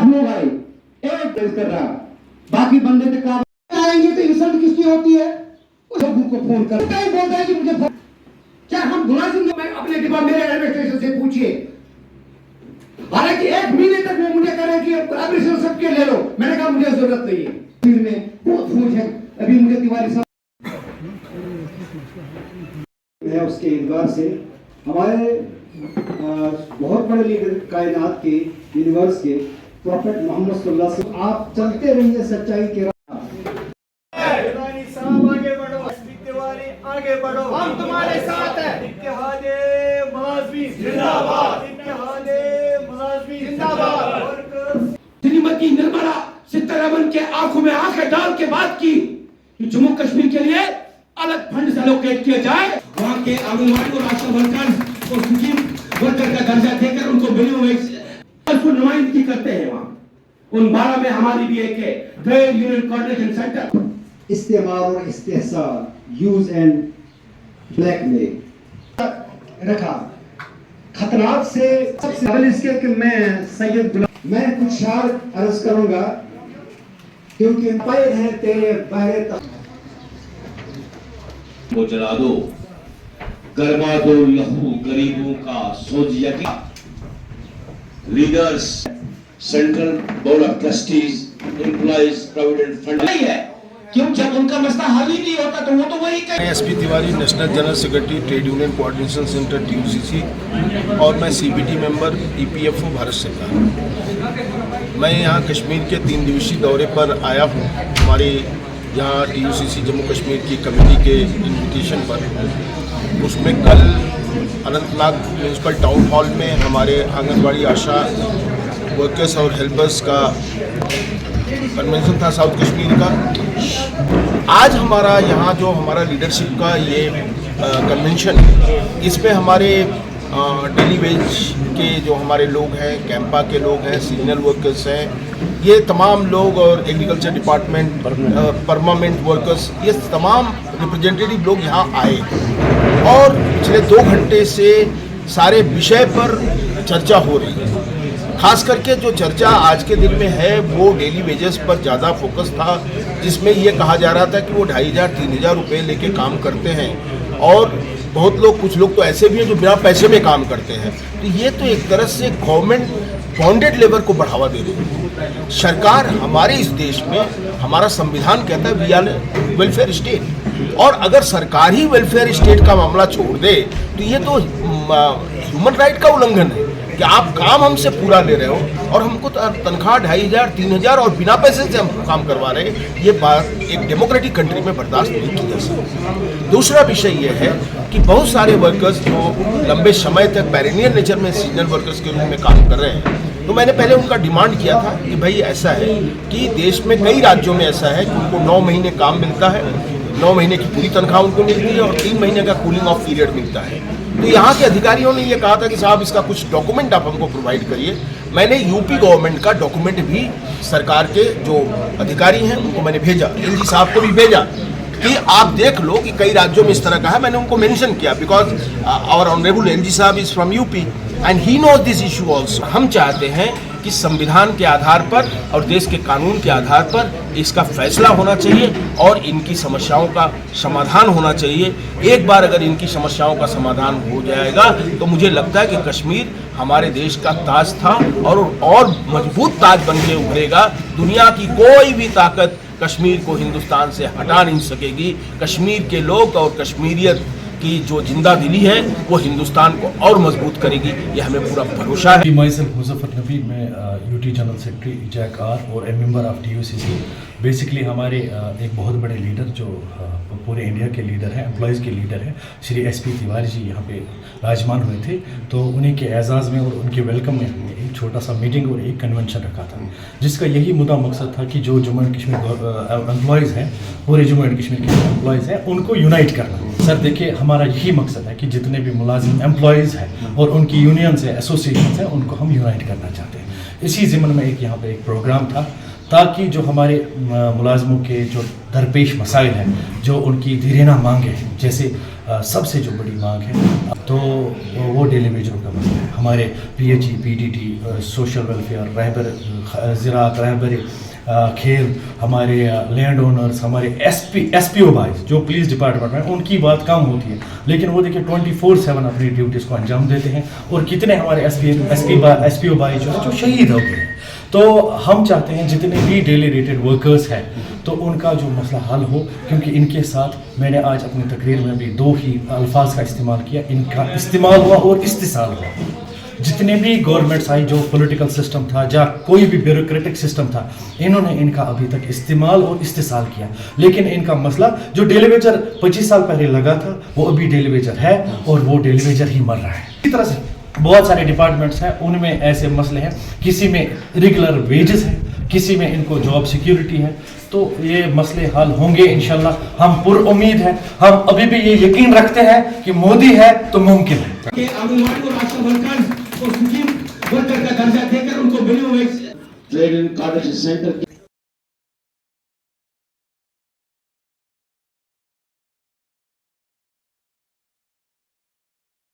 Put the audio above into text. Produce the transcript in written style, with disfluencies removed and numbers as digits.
सुनो भाई, एक देश कर रहा, बाकी बंदे तो काम आएंगे तो इंसल्ट किसकी होती है? उस को फोन कर कहीं बोलता है कि मुझे क्या हम मुलाजिम मैं अपने डिपार्टमेंट मेरे एडमिनिस्ट्रेशन से पूछिए। हालांकि 1 महीने तक वो मुझे कह रहे कि एडमिनिस्ट्रेशन सबके ले लो, मैंने कहा मुझे जरूरत नहीं है। फिर में बहुत फूज है, अभी मुझे तिवारी साहब है उसके इनकार से हमारे बहुत बड़े लीडर कायनात के यूनिवर्स के प्रॉफेट मोहम्मद सल्लल्लाहु अलैहि वसल्लम, आप चलते रहिए सच्चाई के आगे बढ़ो, तिवारी आगे बढ़ो, हम तुम्हारे साथ हैं। इत्तेहादे मुलाज़िमीन जिंदाबाद, इत्तेहादे मुलाज़िमीन जिंदाबाद। श्रीमती निर्मला सीतारमण के आंखों में आंखें डाल के बात की कि जम्मू कश्मीर के लिए अलग फंड से एलोकेट किया जाए। वहाँ के आंगनबाड़ी और आशा वर्कर्स को स्कीम वर्कर का दर्जा देकर उनको मिनिमम वेज को नुमाइंदगी करते हैं। वहाँ उन 12 में हमारी भी एक है ट्रेड यूनियन कोऑर्डिनेशन सेंटर। इस्तेमाल और इस्तेहसाल, यूज एंड ब्लैकमेल रखा खतरात से सबसे पहले इसके कि मैं कुछ शार अर्ज करूंगा क्योंकि पैर है तेरे बहरे तक वो जला दो, गरमा दो लहू गरीबों का सोच यकी। Leaders, Central Board of Trustees, Employees Provident Fund नहीं है, क्यों? जब उनका मसला हल ही नहीं होता तो वो तो वही कहें। SP Tiwari, national general secretary, trade union coordination centre TUCC, और मैं CBT मेंबर EPFO भारत सरकार। मैं यहाँ कश्मीर के 3 दिवसीय दौरे पर आया हूँ। हमारे यहाँ TUCC जम्मू कश्मीर की कमेटी के इन्विटेशन पर, उसमें कल अनंतनाग म्यूनसिपल टाउन हॉल में हमारे आंगनबाड़ी आशा वर्कर्स और हेल्पर्स का कन्वेंशन था साउथ कश्मीर का। आज हमारा यहाँ जो हमारा लीडरशिप का ये कन्वेंशन है, इसमें हमारे डेली वेज के जो हमारे लोग हैं, कैंपा के लोग हैं, सीजनल वर्कर्स हैं, ये तमाम लोग, और एग्रीकल्चर डिपार्टमेंट, परमानेंट वर्कर्स, ये तमाम रिप्रेजेंटेटिव लोग यहाँ आए और पिछले 2 घंटे से सारे विषय पर चर्चा हो रही है। खास करके जो चर्चा आज के दिन में है वो डेली वेजेस पर ज़्यादा फोकस था, जिसमें ये कहा जा रहा था कि वो 2500-3000 रुपये लेके काम करते हैं, और बहुत लोग, कुछ लोग तो ऐसे भी हैं जो बिना पैसे में काम करते हैं। तो ये तो एक तरह से गवर्नमेंट बॉन्डेड लेबर को बढ़ावा दे रही है। सरकार, हमारे इस देश में हमारा संविधान कहता है वी आर वेलफेयर स्टेट, और अगर सरकार ही वेलफेयर स्टेट का मामला छोड़ दे तो ये तो ह्यूमन राइट का उल्लंघन है कि आप काम हमसे पूरा ले रहे हो और हमको तनख्वाह 2500-3000 और बिना पैसे से हम काम करवा रहे हैं। ये बात एक डेमोक्रेटिक कंट्री में बर्दाश्त नहीं की जा सकती। दूसरा विषय ये है कि बहुत सारे वर्कर्स जो लंबे समय तक पेरिनियर नेचर में सीजनल वर्कर्स के रूप में काम कर रहे हैं, तो मैंने पहले उनका डिमांड किया था कि भाई ऐसा है कि देश में कई राज्यों में ऐसा है कि उनको 9 महीने काम मिलता है, 9 महीने की पूरी तनख्वाह उनको मिलती है और 3 महीने का कूलिंग ऑफ पीरियड मिलता है। तो यहाँ के अधिकारियों ने ये कहा था कि साहब इसका कुछ डॉक्यूमेंट आप हमको प्रोवाइड करिए। मैंने यूपी गवर्नमेंट का डॉक्यूमेंट भी सरकार के जो अधिकारी हैं उनको मैंने भेजा, LG साहब को भी भेजा कि आप देख लो कि कई राज्यों में इस तरह का है। मैंने उनको मेंशन किया बिकॉज आवर ऑनरेबल LG साहब is from UP and he knows this issue also. हम चाहते हैं कि संविधान के आधार पर और देश के कानून के आधार पर इसका फैसला होना चाहिए और इनकी समस्याओं का समाधान होना चाहिए। एक बार अगर इनकी समस्याओं का समाधान हो जाएगा तो मुझे लगता है कि कश्मीर हमारे देश का ताज था और मजबूत ताज बन के उभरेगा। दुनिया की कोई भी ताकत कश्मीर को हिंदुस्तान से हटा नहीं सकेगी। कश्मीर के लोग और कश्मीरियत की जो जिंदा दिली है वो हिंदुस्तान को और मजबूत करेगी, ये हमें पूरा भरोसा है। मुजफ्फर नबी, मैं यूटी जनरल सेक्रेटरी जैक आर और a member of TUCC। Basically हमारे एक बहुत बड़े लीडर जो पूरे इंडिया के लीडर हैं, एम्प्लॉयज़ के लीडर हैं, श्री SP तिवारी जी यहाँ पे राजमान हुए थे। तो उन्हीं के एजाज़ में और उनके वेलकम में हमने एक छोटा सा मीटिंग और एक कन्वेंशन रखा था, जिसका यही मुद्दा मकसद था कि जो जम्मू एंड कश्मीर एम्प्लॉयज़ हैं, पूरे जम्मू एंड कश्मीर के एम्प्लॉयज़ हैं, उनको यूनाइट करना। सर देखिए, हमारा यही मकसद है कि जितने भी मुलाजिम एम्प्लॉयज़ हैं और उनकी यूनियंस है, एसोसिएशन हैं, उनको हम यूनाइट करना चाहते हैं। इसी ज़िम्मन में एक यहाँ पर एक प्रोग्राम था ताकि जो हमारे मुलाजमों के जो दरपेश मसाइल हैं, जो उनकी धीरेना मांगे हैं, जैसे सबसे जो बड़ी मांग है तो वो डेली वेजरों का मसला है। हमारे PHE, PDT, सोशल वेलफेयर, रहबर ज़राअत, रहबर खेल, हमारे लैंड ओनर्स, हमारे SPO भाई जो पुलिस डिपार्टमेंट में, उनकी बात कम होती है, लेकिन वो देखिए 24/7 अपनी ड्यूटीज़ को अंजाम देते हैं। और कितने हमारे SPO भाई जो है जो शहीद हो गए हैं। तो हम चाहते हैं जितने भी डेली रेटेड वर्कर्स हैं तो उनका जो मसला हल हो, क्योंकि इनके साथ मैंने आज अपनी तकरीर में भी 2 ही अल्फाज का इस्तेमाल किया, इनका इस्तेमाल हुआ और इस्तिसाल हुआ। जितने भी गवर्नमेंट्स आई, जो पॉलिटिकल सिस्टम था, जहाँ कोई भी ब्यूरोक्रेटिक सिस्टम था, इन्होंने इनका अभी तक इस्तेमाल और इस्तिसाल किया, लेकिन इनका मसला जो डेली वेजर 25 साल पहले लगा था वो अभी डेली वेजर है और वो डेली वेजर ही मर रहा है। इसी तरह से बहुत सारे डिपार्टमेंट्स हैं, उनमें ऐसे मसले हैं, किसी में रेगुलर वेजेस हैं, किसी में इनको जॉब सिक्योरिटी है। तो ये मसले हल होंगे इंशाल्लाह, हम पुरुम्मीद हैं। हम अभी भी ये यकीन रखते हैं कि मोदी है तो मुमकिन है। के आंगनवाड़ी और आशा वर्कर्स को स्कीम वर्कर का दर्जा देकर उनको minimum wage trade and coordination centre